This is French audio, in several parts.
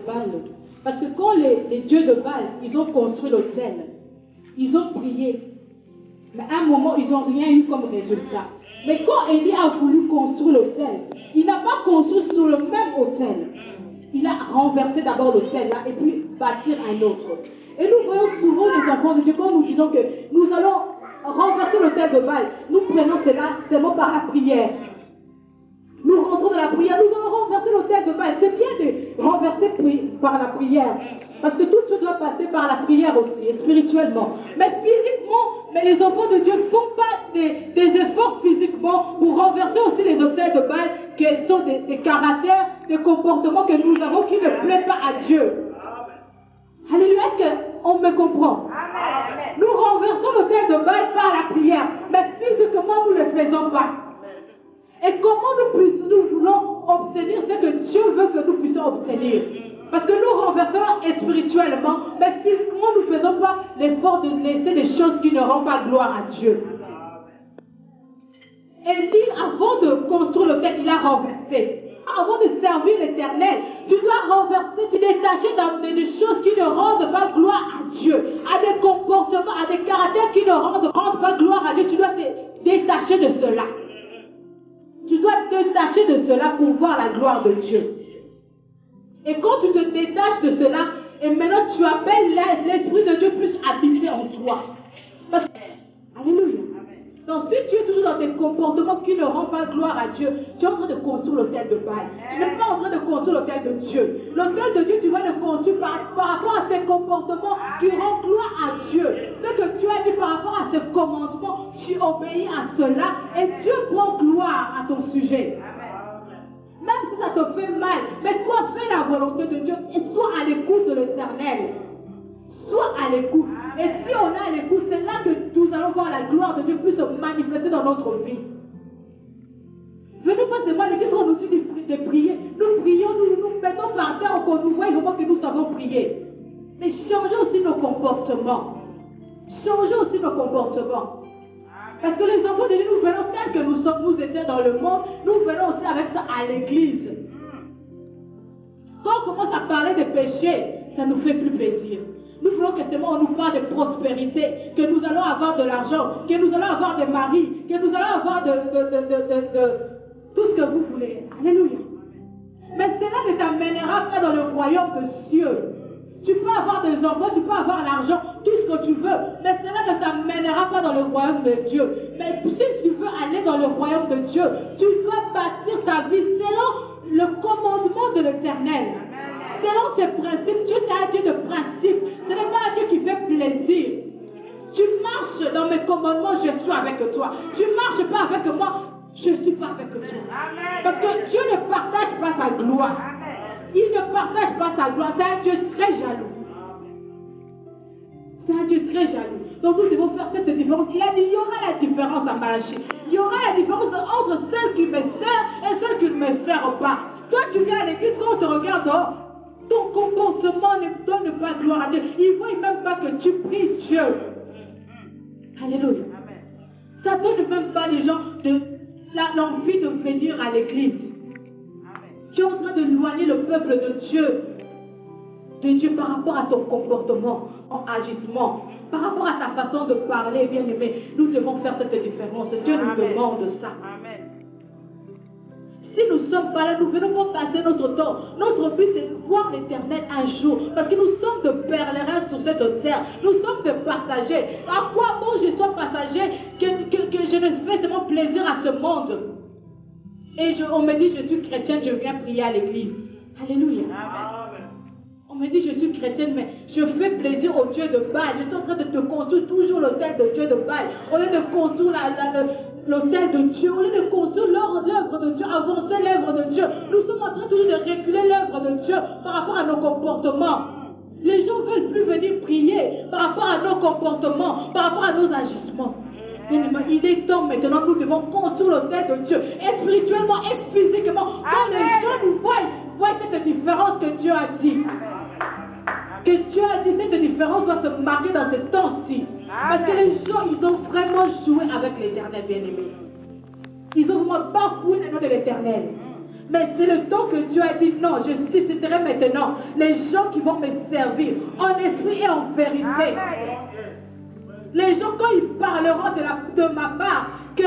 Baal. Parce que quand les dieux de Baal, ils ont construit l'autel, ils ont prié, mais à un moment, ils n'ont rien eu comme résultat. Mais quand Élie a voulu construire l'autel, il n'a pas construit sur le même autel. Il a renversé d'abord l'autel là et puis bâtir un autre. Et nous voyons souvent les enfants de Dieu, quand nous disons que nous allons renverser l'autel de Baal, nous prenons cela seulement par la prière. Nous rentrons dans la prière, nous allons renverser l'autel de Baal. C'est bien de renverser par la prière. Parce que toute chose doit passer par la prière aussi, et spirituellement. Mais physiquement, mais les enfants de Dieu ne font pas des efforts physiquement pour renverser aussi les autels de Baal, qui sont des caractères, des comportements que nous avons qui ne plaisent pas à Dieu. Alléluia, est-ce qu'on me comprend? Nous renversons l'autel de Baal par la prière, mais physiquement nous ne le faisons pas. Et comment nous voulons obtenir ce que Dieu veut que nous puissions obtenir? Parce que nous renversons spirituellement, mais physiquement nous ne faisons pas l'effort de laisser des choses qui ne rendent pas gloire à Dieu. Élie, avant de construire l'autel, il a renversé. Avant de servir l'Éternel, tu dois renverser, te détacher dans des choses qui ne rendent pas gloire à Dieu, à des comportements, à des caractères qui ne rendent pas gloire à Dieu. Tu dois te détacher de cela. Tu dois te détacher de cela pour voir la gloire de Dieu. Et quand tu te détaches de cela, et maintenant tu appelles l'Esprit de Dieu plus habiter en toi. Parce que, alléluia. Donc si tu es toujours dans des comportements qui ne rendent pas gloire à Dieu, tu es en train de construire l'autel de Baal. Tu n'es pas en train de construire l'autel de Dieu. L'autel de Dieu, tu vas le construire par rapport à tes comportements qui rendent gloire à Dieu. Ce que tu as dit par rapport à ce commandement, tu obéis à cela et Dieu prend gloire à ton sujet. Même si ça te fait mal, mais toi fais la volonté de Dieu et sois à l'écoute de l'Éternel. Sois à l'écoute. Et si on est à l'écoute, c'est là que nous allons voir la gloire de Dieu puisse se manifester dans notre vie. Venez pas seulement à l'église quand on nous dit de prier. Nous prions, nous mettons par terre qu'on nous voit vraiment que nous savons prier. Mais changez aussi nos comportements. Changez aussi nos comportements. Parce que les enfants de Dieu, nous venons tels que nous sommes, nous étions dans le monde, nous venons aussi avec ça à l'église. Quand on commence à parler des péchés, ça ne nous fait plus plaisir. Nous voulons que seulement on nous parle de prospérité, que nous allons avoir de l'argent, que nous allons avoir des maris, que nous allons avoir de tout ce que vous voulez. Alléluia. Mais cela ne t'amènera pas dans le royaume des cieux. Tu peux avoir des enfants, tu peux avoir l'argent, tout ce que tu veux, mais cela ne t'amènera pas dans le royaume de Dieu. Mais si tu veux aller dans le royaume de Dieu, tu dois bâtir ta vie selon le commandement de l'Éternel. Selon ses principes. Dieu c'est un Dieu de principes. Ce n'est pas un Dieu qui fait plaisir. Tu marches dans mes commandements, je suis avec toi. Tu ne marches pas avec moi, je ne suis pas avec toi. Parce que Dieu ne partage pas sa gloire. Il ne partage pas sa gloire. C'est un Dieu très jaloux. C'est un Dieu très jaloux. Donc nous devons faire cette différence. Il a dit, il y aura la différence à Malachie. Il y aura la différence entre celle qui me sert et celle qui ne me sert pas. Toi, tu viens à l'église, quand on te regarde, ton comportement ne donne pas gloire à Dieu. Il ne voit même pas que tu pries Dieu. Alléluia. Ça ne donne même pas les gens l'envie de venir à l'église. Tu es en train de loigner le peuple de Dieu par rapport à ton comportement, en agissement, par rapport à ta façon de parler, bien-aimé. Nous devons faire cette différence. Dieu nous demande ça. Amen. Si nous ne sommes pas là, nous ne venons pas passer notre temps. Notre but, c'est de voir l'Éternel un jour. Parce que nous sommes de pèlerins sur cette terre. Nous sommes de passagers. À quoi bon je sois passager que je ne fais seulement plaisir à ce monde? Et on me dit, je suis chrétienne, je viens prier à l'église. Alléluia. Amen. On me dit, je suis chrétienne, mais je fais plaisir au Dieu de Baal. Je suis en train de te construire toujours l'autel de Dieu de Baal. Au lieu de construire l'autel de Dieu, au lieu de construire l'œuvre de Dieu, avancer l'œuvre de Dieu, nous sommes en train toujours de reculer l'œuvre de Dieu par rapport à nos comportements. Les gens ne veulent plus venir prier par rapport à nos comportements, par rapport à nos agissements. Il est temps maintenant, nous devons construire l'autel de Dieu, et spirituellement et physiquement. Quand les gens nous voient cette différence que Dieu a dit. Que Dieu a dit, cette différence doit se marquer dans ce temps-ci. Parce que les gens, ils ont vraiment joué avec l'Éternel, bien-aimé. Ils ont vraiment bafoué le nom de l'Éternel. Mais c'est le temps que Dieu a dit non, je susciterai maintenant les gens qui vont me servir en esprit et en vérité. Amen. Les gens, quand ils parleront de ma part, que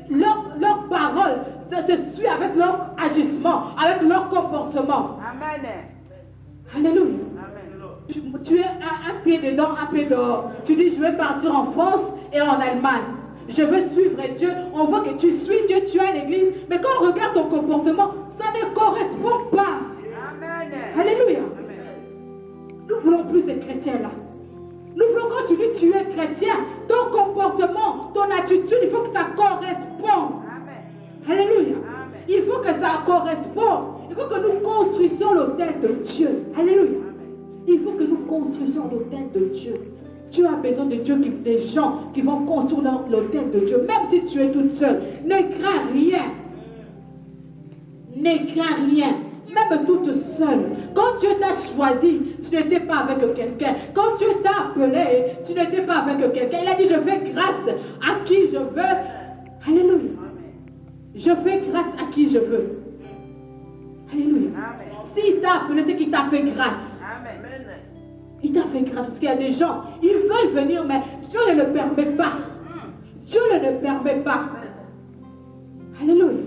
leur parole se suit avec leur agissement, avec leur comportement. Amen. Alléluia. Amen. Tu es un pied dedans, un pied dehors. Tu dis, je vais partir en France et en Allemagne. Je veux suivre Dieu. On voit que tu suis Dieu, tu es à l'église. Mais quand on regarde ton comportement, ça ne correspond pas. Amen. Alléluia. Amen. Nous voulons plus de chrétiens là. Nous voulons, quand tu dis tu es chrétien, ton comportement, ton attitude, il faut que ça corresponde. Amen. Alléluia. Amen. Il faut que ça corresponde. Il faut que nous construisions l'autel de Dieu. Alléluia. Il faut que nous construisions l'autel de Dieu. Dieu a besoin de Dieu, des gens qui vont construire l'autel de Dieu. Même si tu es toute seule, ne crains rien. Ne crains rien. Même toute seule. Quand Dieu t'a choisi, tu n'étais pas avec quelqu'un. Quand Dieu t'a appelé, tu n'étais pas avec quelqu'un. Il a dit, je fais grâce à qui je veux. Alléluia. Je fais grâce à qui je veux. Alléluia. S'il t'a appelé, c'est qu'il t'a fait grâce. Amen. Il t'a fait grâce parce qu'il y a des gens, ils veulent venir, mais Dieu ne le permet pas. Dieu ne le permet pas. Alléluia.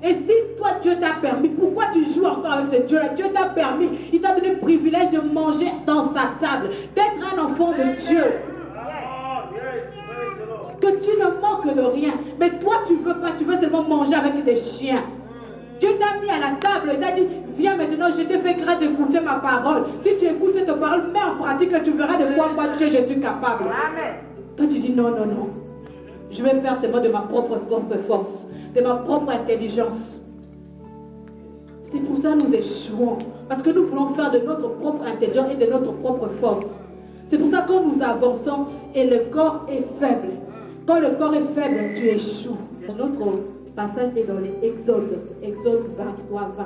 Et si toi, Dieu t'a permis, pourquoi tu joues encore avec ce Dieu-là? Dieu t'a permis, il t'a donné le privilège de manger dans sa table, d'être un enfant de Dieu. Que tu ne manques de rien. Mais toi, tu veux pas, tu veux seulement manger avec des chiens. Dieu t'a mis à la table, il t'a dit, viens maintenant, je t'ai fait grâce d'écouter ma parole. Si tu écoutes cette parole, mets en pratique, tu verras de quoi moi, Dieu, je suis capable. Amen. Toi, tu dis, non, non, non. Je vais faire seulement de ma propre force, de ma propre intelligence. C'est pour ça que nous échouons. Parce que nous voulons faire de notre propre intelligence et de notre propre force. C'est pour ça que quand nous avançons et le corps est faible, quand le corps est faible, tu échoues. Notre passage est dans les Exodes, Exode 23, 20.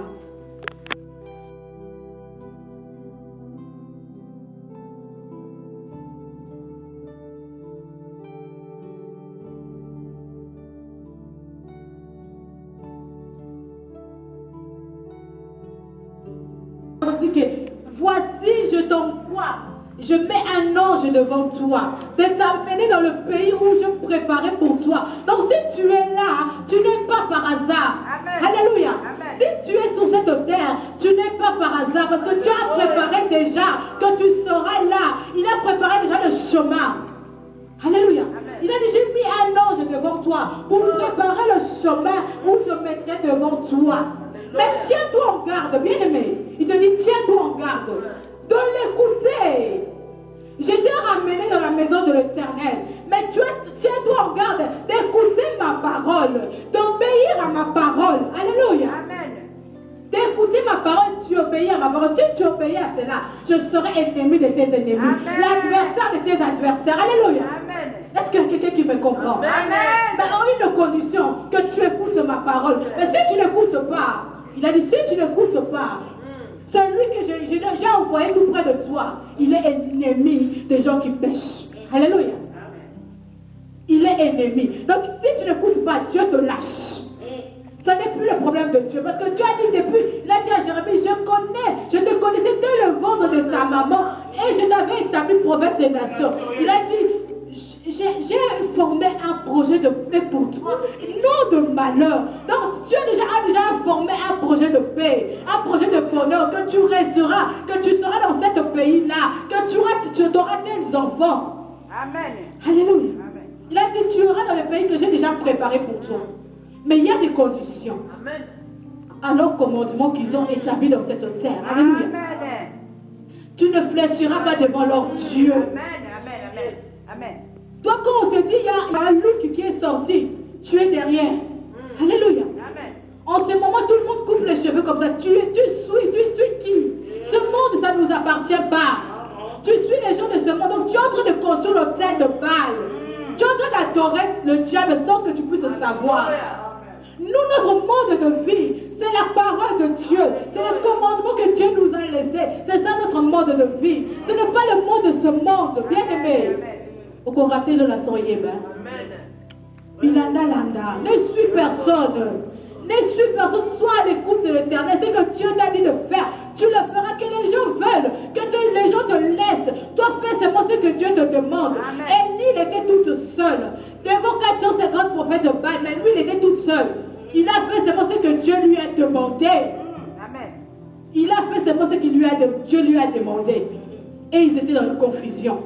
Voici, je t'envoie, je mets un ange devant toi, de t'amener dans le pays où je préparais pour toi. Donc si tu es là, tu n'es pas par hasard. Amen. Alléluia. Amen. Si tu es sur cette terre, tu n'es pas par hasard, parce que Dieu a préparé déjà que tu seras là. Il a préparé déjà le chemin. Alléluia. Amen. Il a dit, j'ai mis un ange devant toi pour préparer le chemin où je mettrai devant toi. Mais tiens-toi en garde, bien-aimé. Il te dit, tiens-toi en garde de l'écouter. Je t'ai ramené dans la maison de l'Éternel. Mais tiens-toi en garde d'écouter ma parole, d'obéir à ma parole. Alléluia. Amen. D'écouter ma parole, tu obéis à ma parole. Si tu obéis à cela, je serai ennemi de tes ennemis. L'adversaire de tes adversaires. Alléluia. Amen. Est-ce qu'il y a quelqu'un qui me comprend? Amen. Mais en une condition, que tu écoutes ma parole. Mais si tu n'écoutes pas, il a dit, si tu n'écoutes pas, celui que j'ai envoyé tout près de toi, il est ennemi des gens qui pêchent. Alléluia. Il est ennemi. Donc si tu n'écoutes pas, Dieu te lâche. Ce n'est plus le problème de Dieu. Parce que Dieu a dit depuis, il a dit à Jérémie, je te connaissais dès le ventre de ta maman et je t'avais établi prophète des nations. Il a dit, j'ai formé un projet de paix pour toi, non de malheur. Donc Dieu a déjà formé un projet de paix, un projet de bonheur, que tu resteras, que tu seras dans ce pays-là, que tu auras tes enfants. Amen. Alléluia. Amen. Il a dit, tu auras dans le pays que j'ai déjà préparé pour toi. Mais il y a des conditions. Amen. À leurs commandements qu'ils ont établis dans cette terre. Alléluia. Amen. Tu ne fléchiras pas devant leur Dieu. Amen. Amen. Amen. Amen. Toi, quand on te dit, il y a un loup qui est sorti, tu es derrière. Alléluia. Amen. En ce moment, tout le monde coupe les cheveux comme ça. Tu suis qui? Ce monde, ça ne nous appartient pas. Tu suis les gens de ce monde. Donc, tu es en train de construire l'autel de Baal. Tu es en train d'adorer le diable sans que tu puisses le savoir. Nous, notre mode de vie, c'est la parole de Dieu. C'est le commandement que Dieu nous a laissé. C'est ça notre mode de vie. Ce n'est pas le mode de ce monde, bien aimé. Au raté de la soyez, il en a landa. Ne suis personne. Ne suis personne, sois à l'écoute de l'Éternel. Ce que Dieu t'a dit de faire, tu le feras. Que les gens veulent, que les gens te laissent. Toi, fais seulement ce que Dieu te demande. Élie, il était toute seule. Devant 450 prophètes de Baal, mais lui, il était toute seule. Il a fait seulement ce que Dieu lui a demandé. Amen. Il a fait seulement ce que Dieu lui a demandé. Et ils étaient dans la confusion.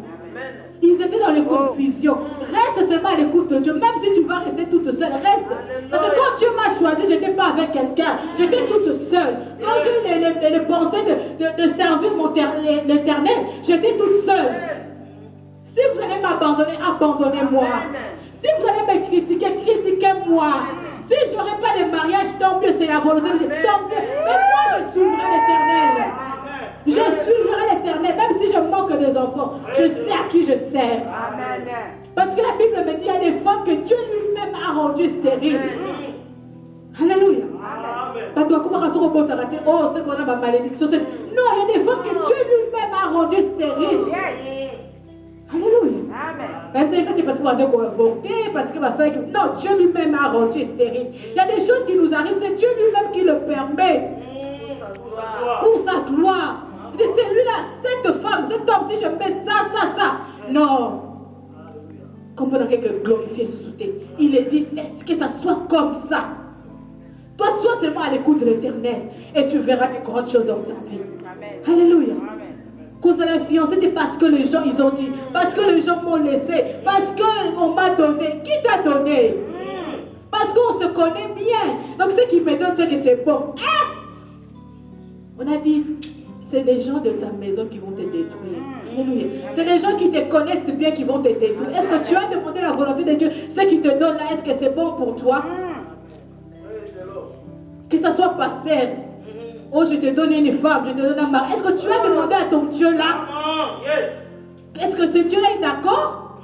Ils étaient dans les confusions. Reste seulement à l'écoute de Dieu. Même si tu vas rester toute seule, reste. Parce que quand Dieu m'a choisi, je n'étais pas avec quelqu'un. J'étais toute seule. Quand j'ai eu les pensées de servir l'Éternel, j'étais toute seule. Si vous allez m'abandonner, abandonnez-moi. Si vous allez me critiquer, critiquez-moi. Si je n'aurai pas de mariage, tant mieux, c'est la volonté de Dieu. Tant mieux. Mais moi, je suivrai l'Éternel. Je suivrai l'Éternel, même si je manque des enfants. Je sais à qui je sers. Amen. Parce que la Bible me dit qu'il y a des femmes que Dieu lui-même a rendues stériles. Alléluia. Pas toi, comment on va rater? Oh, c'est qu'on a ma malédiction. Non, il y a des femmes que Dieu lui-même a rendues stériles. Alléluia. Amen. Parce que on a avorté, parce que non, Dieu lui-même a rendu stérile. Il y a des choses qui nous arrivent, c'est Dieu lui-même qui le permet. Pour sa gloire. Il dit, c'est lui-là, cette femme, cet homme, si je mets ça. Non. Comme on a que glorifier sauter. Il est dit, est-ce que ça soit comme ça? Toi, sois seulement à l'écoute de l'Éternel et tu verras des grandes choses dans ta vie. Amen. Alléluia. Amen. Cause à la fiancée, c'était parce que les gens, ils ont dit, parce que les gens m'ont laissé, parce qu'on m'a donné. Qui t'a donné? Parce qu'on se connaît bien. Donc ce qui me donne, c'est que c'est bon. On a dit, c'est les gens de ta maison qui vont te détruire. Alléluia. C'est les gens qui te connaissent bien qui vont te détruire. Est-ce que tu as demandé la volonté de Dieu? Ce qui te donne là, est-ce que c'est bon pour toi? Que ce soit pasteur. Oh, je te donne une femme, je te donne un mari. Est-ce que tu as demandé à ton Dieu là? Est-ce que ce Dieu là est d'accord?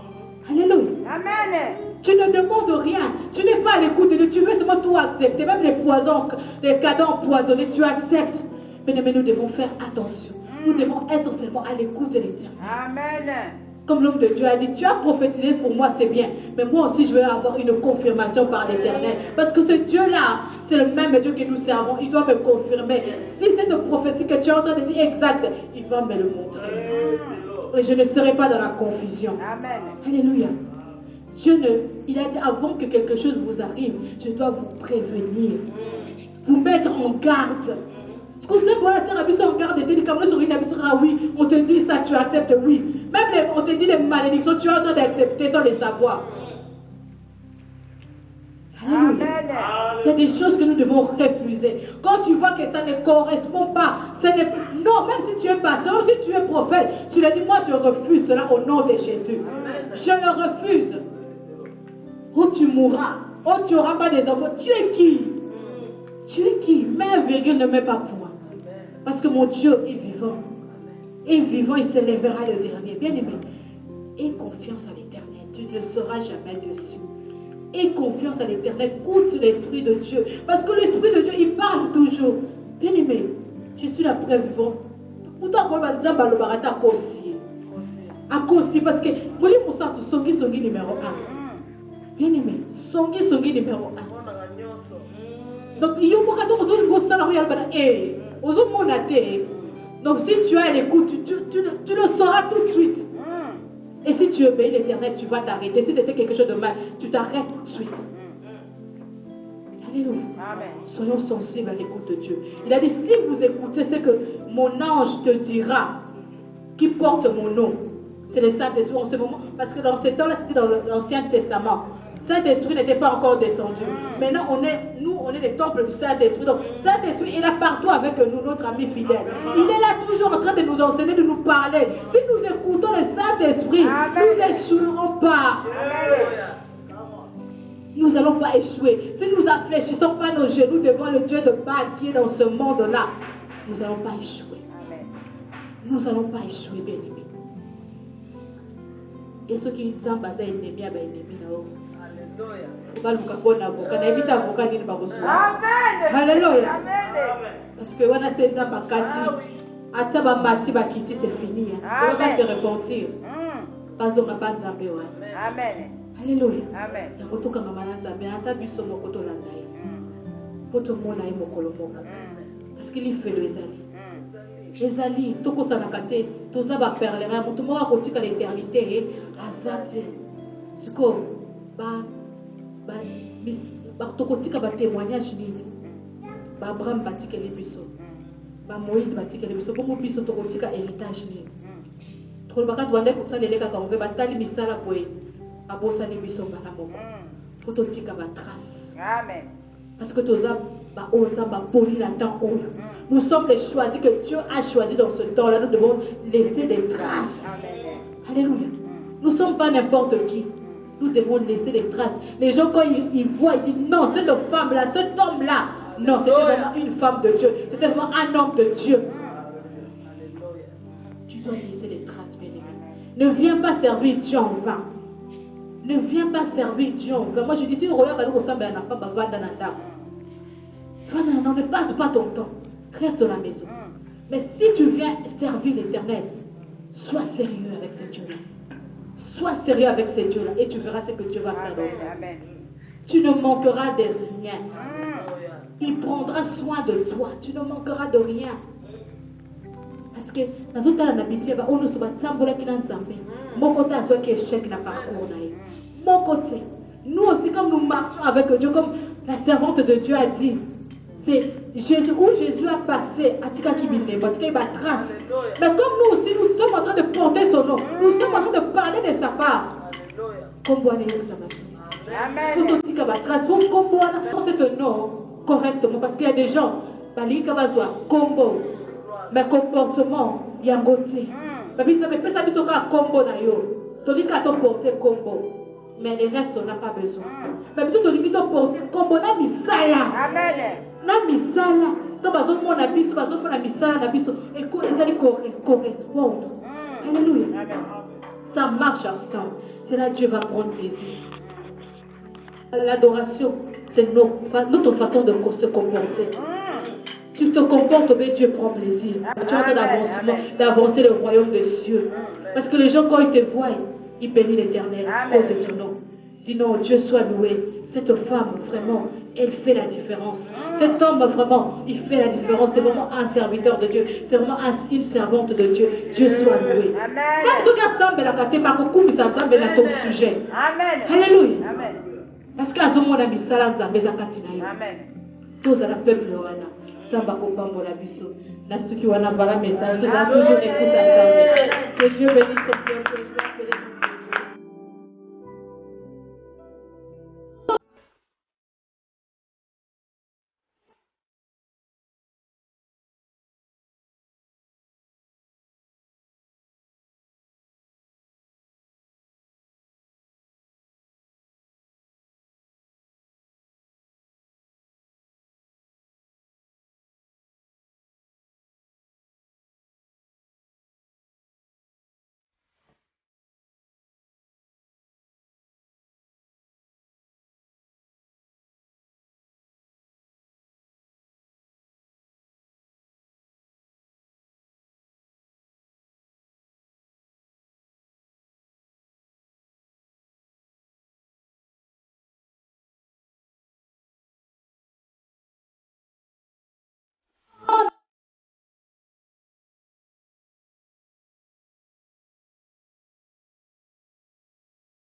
Alléluia. Amen. Tu ne demandes rien. Tu n'es pas à l'écoute de Dieu. Tu veux seulement tout accepter. Même les poisons, les cadeaux empoisonnés, tu acceptes. Mais nous devons faire attention. Nous devons être seulement à l'écoute de l'Éternel. Amen. Comme l'homme de Dieu a dit, tu as prophétisé pour moi, c'est bien. Mais moi aussi, je veux avoir une confirmation par l'Éternel. Parce que ce Dieu-là, c'est le même Dieu que nous servons. Il doit me confirmer. Si cette prophétie que tu es en train de dire exacte, il va me le montrer. Et je ne serai pas dans la confusion. Amen. Alléluia. Il a dit, avant que quelque chose vous arrive, je dois vous prévenir. Vous mettre en garde. Ce qu'on dit, voilà, tu as mis en garde, et comme sur une émission, ah oui, on te dit ça, tu acceptes, oui. Même on te dit des malédictions, tu es en train d'accepter sans les savoir. Alléluia. Il y a des choses que nous devons refuser. Quand tu vois que ça ne correspond pas, non, même si tu es pasteur, même si tu es prophète, tu le dis, moi je refuse cela au nom de Jésus. Je le refuse. Oh, tu mourras. Oh, tu n'auras pas des enfants. Tu es qui? Tu es qui? Mets un virgule, ne mets pas point. Parce que mon Dieu est vivant. Et vivant, il se lèvera le dernier. Bien aimé, aie confiance à l'Éternel. Tu ne seras jamais dessus. Aie confiance à l'Éternel. Écoute l'Esprit de Dieu. Parce que l'Esprit de Dieu, il parle toujours. Bien aimé, je suis la preuve vivante. Pourtant, on va dire que le barata a aussi. A aussi. Parce que, vous voyez, mon sang, Songi numéro 1. Bien aimé, Songi numéro 1. Donc, il y a un gros salarié. Donc, si tu as l'écoute, tu le sauras tout de suite. Et si tu obéis l'Éternel, tu vas t'arrêter. Si c'était quelque chose de mal, tu t'arrêtes tout de suite. Alléluia. Amen. Soyons sensibles à l'écoute de Dieu. Il a dit, si vous écoutez ce que mon ange te dira, qui porte mon nom, c'est le Saint-Esprit en ce moment. Parce que dans ce temps-là, c'était dans l'Ancien Testament. Saint-Esprit n'était pas encore descendu. Maintenant, on est les temples du Saint-Esprit. Donc, Saint-Esprit est là partout avec nous, notre ami fidèle. Il est là toujours en train de nous enseigner, de nous parler. Si nous écoutons le Saint-Esprit, nous n'échouerons pas. Nous n'allons pas échouer. Si nous n'affléchissons pas nos genoux devant le Dieu de Baal qui est dans ce monde-là, nous n'allons pas échouer. Nous n'allons pas échouer, bien aimés. Et ceux qui disent que c'est ennemi, c'est ennemi. Alléluia. Parce que on a ces bakati, c'est fini. On va pas se repentir. Pas on n'a pas de Zambé. Amen. Alléluia. Amen. pour tout le monde a parce qu'il fait le Ezali. Ezali, tout ça n'a qu'à tout ça va perler, tout le monde a côté l'éternité, azate. C'est comme, tout côté va témoignage nini, Abraham bâtit que les bisous, Moïse bâtit que les bisous, pour mon bisou tout côté héritage nini. Tout le monde doit pour ça les gars quand on veut batailler misala pour abosa les bisous malamo, pour tout tika va trace. Amen. Parce que tout ça nous sommes les choisis que Dieu a choisis dans ce temps-là. Nous devons laisser des traces. Amen. Alléluia. Nous ne sommes pas n'importe qui. Nous devons laisser des traces. Les gens, quand ils voient, ils disent non, cette femme-là, cet homme-là. Non, c'était vraiment une femme de Dieu. C'était vraiment un homme de Dieu. Tu dois laisser des traces, bien-aimé. Ne viens pas servir Dieu en vain. Ne viens pas servir Dieu en vain. Moi, je dis, si vous regardez au sein de la femme, non, ne passe pas ton temps. Reste dans la maison. Mais si tu viens servir l'Éternel, sois sérieux avec ces dieux-là. Sois sérieux avec ces dieux-là et tu verras ce que Dieu va faire dans ta vie. Tu ne manqueras de rien. Il prendra soin de toi. Tu ne manqueras de rien. Parce que dans la Bible, on ne se bat pas qui mon côté à ceux qui échec n'a pas parcours. Mon côté. Nous aussi, comme nous marchons avec Dieu, comme la servante de Dieu a dit, c'est Jésus, où Jésus a passé, à Tika Kibile, à Tika trace. Mais comme nous aussi, nous sommes en train de porter son nom, nous sommes en train de parler de sa part. Comme vous allez ça va Amen. Tout Tika trace, vous comme ce nom correctement, parce qu'il y a des gens, Balika va combo, mais comportement, il y a un côté. Mais puis ça me fait ça, mais ça combo na yo, tandis qu'à ton porter combo. Mais le reste, on n'a pas besoin. Mais si tu limite pour combo, na misala. Amen. Na misala. Tu vas au monde abisso, tu vas au monde misala, abisso. Et ils allaient correspondre. Alléluia. Ça marche ensemble. C'est là que Dieu va prendre plaisir. L'adoration, c'est notre façon de se comporter. Tu te comportes, mais Dieu prend plaisir. Tu es en train d'avancer le royaume des cieux. Parce que les gens, quand ils te voient, il bénit l'Éternel à cause de ton nom. Dis non, Dieu soit loué. Cette femme, vraiment, elle fait la différence. Cet homme, vraiment, il fait la différence. C'est vraiment un serviteur de Dieu. C'est vraiment une servante de Dieu. Dieu soit loué. Amen. Ton sujet. Alléluia. Parce qu'à ce moment-là, Amen. Tous à la peuple, Samba Kopambo la biso. N'a ce qui wana voilà message. Tous à toujours écoute à que Dieu bénisse son peuple.